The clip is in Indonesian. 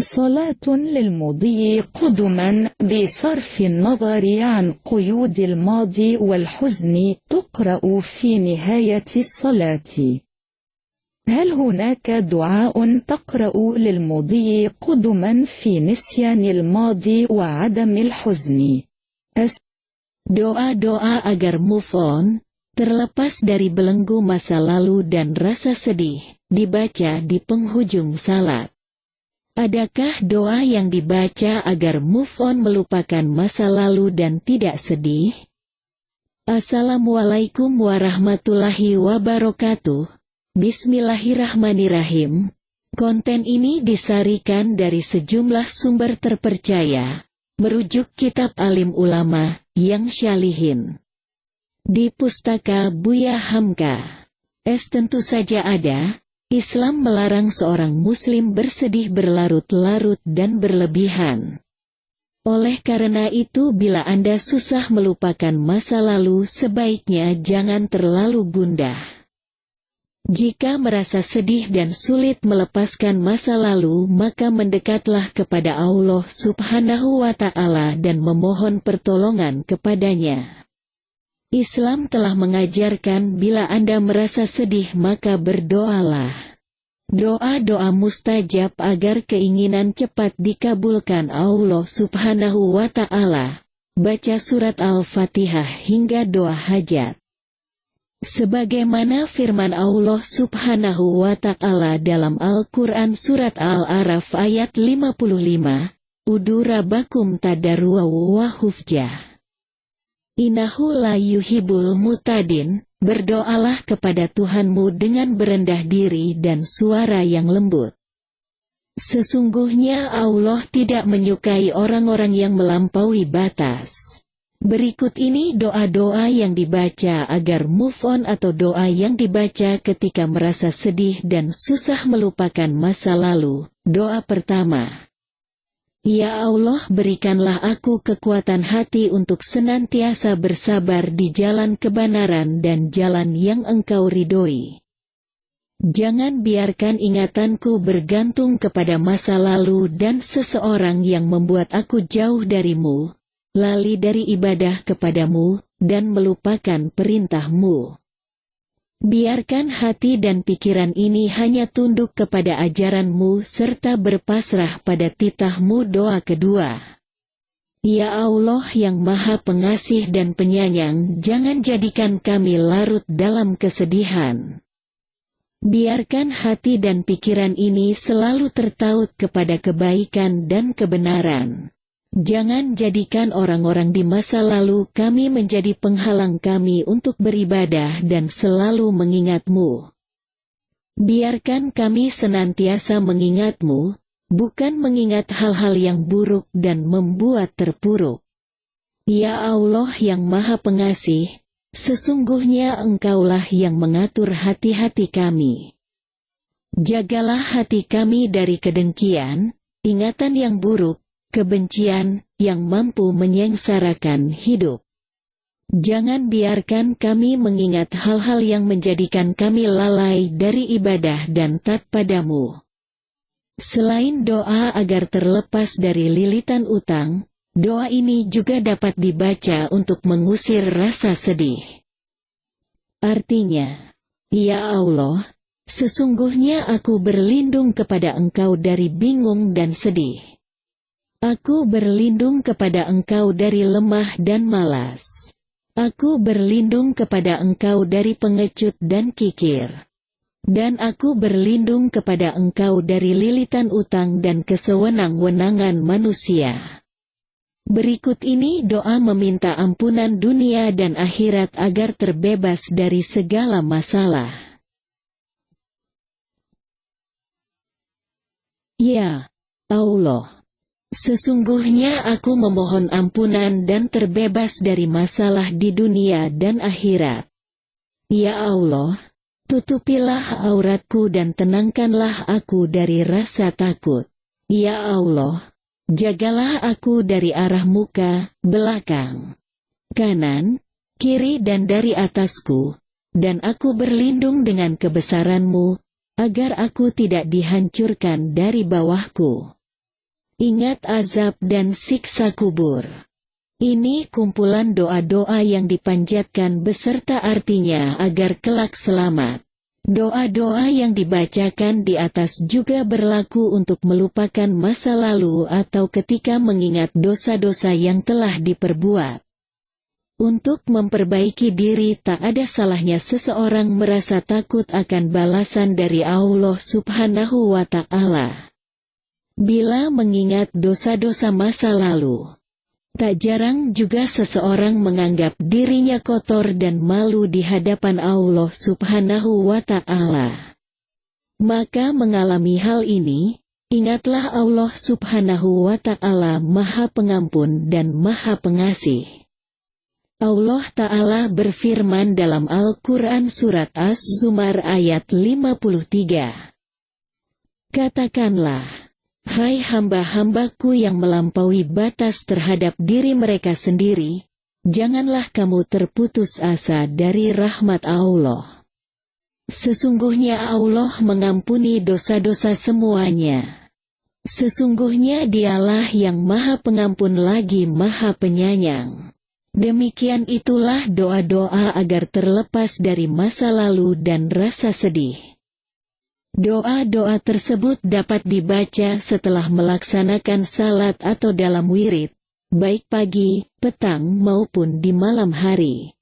صلاة للمضي قدما بصرف النظر عن قيود الماضي والحزن تقرأ في نهاية الصلاة. هل هناك دعاء تقرأ للمضي قدما في نسيان الماضي وعدم الحزن؟ Doa-doa agar move on, terlepas dari belenggu masa lalu dan rasa sedih, dibaca di penghujung salat. Adakah doa yang dibaca agar move on melupakan masa lalu dan tidak sedih? Assalamualaikum warahmatullahi wabarakatuh. Bismillahirrahmanirrahim. Konten ini disarikan dari sejumlah sumber terpercaya, merujuk kitab alim ulama yang syalihin. Di pustaka Buya Hamka. Tentu saja ada. Islam melarang seorang muslim bersedih berlarut-larut dan berlebihan. Oleh karena itu bila Anda susah melupakan masa lalu sebaiknya jangan terlalu gundah. Jika merasa sedih dan sulit melepaskan masa lalu maka mendekatlah kepada Allah Subhanahu wa Ta'ala dan memohon pertolongan kepadanya. Islam telah mengajarkan bila Anda merasa sedih maka berdoalah. Doa-doa mustajab agar keinginan cepat dikabulkan Allah Subhanahu wa Ta'ala. Baca surat Al-Fatihah hingga doa hajat. Sebagaimana firman Allah Subhanahu wa Ta'ala dalam Al-Quran surat Al-A'raf ayat 55, Udu rabbakum tadarru'a wa hufjah. Innahu la yuhibbul mutadin, berdoalah kepada Tuhanmu dengan berendah diri dan suara yang lembut. Sesungguhnya Allah tidak menyukai orang-orang yang melampaui batas. Berikut ini doa-doa yang dibaca agar move on atau doa yang dibaca ketika merasa sedih dan susah melupakan masa lalu. Doa pertama. Ya Allah berikanlah aku kekuatan hati untuk senantiasa bersabar di jalan kebenaran dan jalan yang Engkau ridhoi. Jangan biarkan ingatanku bergantung kepada masa lalu dan seseorang yang membuat aku jauh darimu, lali dari ibadah kepadamu, dan melupakan perintahmu. Biarkan hati dan pikiran ini hanya tunduk kepada ajaranmu serta berpasrah pada titahmu. Doa kedua. Ya Allah yang Maha Pengasih dan Penyayang, jangan jadikan kami larut dalam kesedihan. Biarkan hati dan pikiran ini selalu tertaut kepada kebaikan dan kebenaran. Jangan jadikan orang-orang di masa lalu kami menjadi penghalang kami untuk beribadah dan selalu mengingat-Mu. Biarkan kami senantiasa mengingat-Mu, bukan mengingat hal-hal yang buruk dan membuat terpuruk. Ya Allah yang Maha Pengasih, sesungguhnya Engkaulah yang mengatur hati-hati kami. Jagalah hati kami dari kedengkian, ingatan yang buruk, kebencian yang mampu menyengsarakan hidup. Jangan biarkan kami mengingat hal-hal yang menjadikan kami lalai dari ibadah dan taat padamu. Selain doa agar terlepas dari lilitan utang, doa ini juga dapat dibaca untuk mengusir rasa sedih. Artinya, Ya Allah, sesungguhnya aku berlindung kepada Engkau dari bingung dan sedih. Aku berlindung kepada Engkau dari lemah dan malas. Aku berlindung kepada Engkau dari pengecut dan kikir. Dan aku berlindung kepada Engkau dari lilitan utang dan kesewenang-wenangan manusia. Berikut ini doa meminta ampunan dunia dan akhirat agar terbebas dari segala masalah. Ya Allah, sesungguhnya aku memohon ampunan dan terbebas dari masalah di dunia dan akhirat. Ya Allah, tutupilah auratku dan tenangkanlah aku dari rasa takut. Ya Allah, jagalah aku dari arah muka, belakang, kanan, kiri dan dari atasku, dan aku berlindung dengan kebesaran-Mu, agar aku tidak dihancurkan dari bawahku. Ingat azab dan siksa kubur. Ini kumpulan doa-doa yang dipanjatkan beserta artinya agar kelak selamat. Doa-doa yang dibacakan di atas juga berlaku untuk melupakan masa lalu atau ketika mengingat dosa-dosa yang telah diperbuat. Untuk memperbaiki diri, tak ada salahnya seseorang merasa takut akan balasan dari Allah Subhanahu wa Ta'ala. Bila mengingat dosa-dosa masa lalu, tak jarang juga seseorang menganggap dirinya kotor dan malu di hadapan Allah Subhanahu wa Ta'ala. Maka mengalami hal ini, ingatlah Allah Subhanahu wa Ta'ala Maha Pengampun dan Maha Pengasih. Allah Ta'ala berfirman dalam Al-Quran Surat Az-Zumar ayat 53. Katakanlah, hai hamba-hambaku yang melampaui batas terhadap diri mereka sendiri, janganlah kamu terputus asa dari rahmat Allah. Sesungguhnya Allah mengampuni dosa-dosa semuanya. Sesungguhnya Dialah yang Maha Pengampun lagi Maha Penyayang. Demikian itulah doa-doa agar terlepas dari masa lalu dan rasa sedih. Doa-doa tersebut dapat dibaca setelah melaksanakan salat atau dalam wirid, baik pagi, petang maupun di malam hari.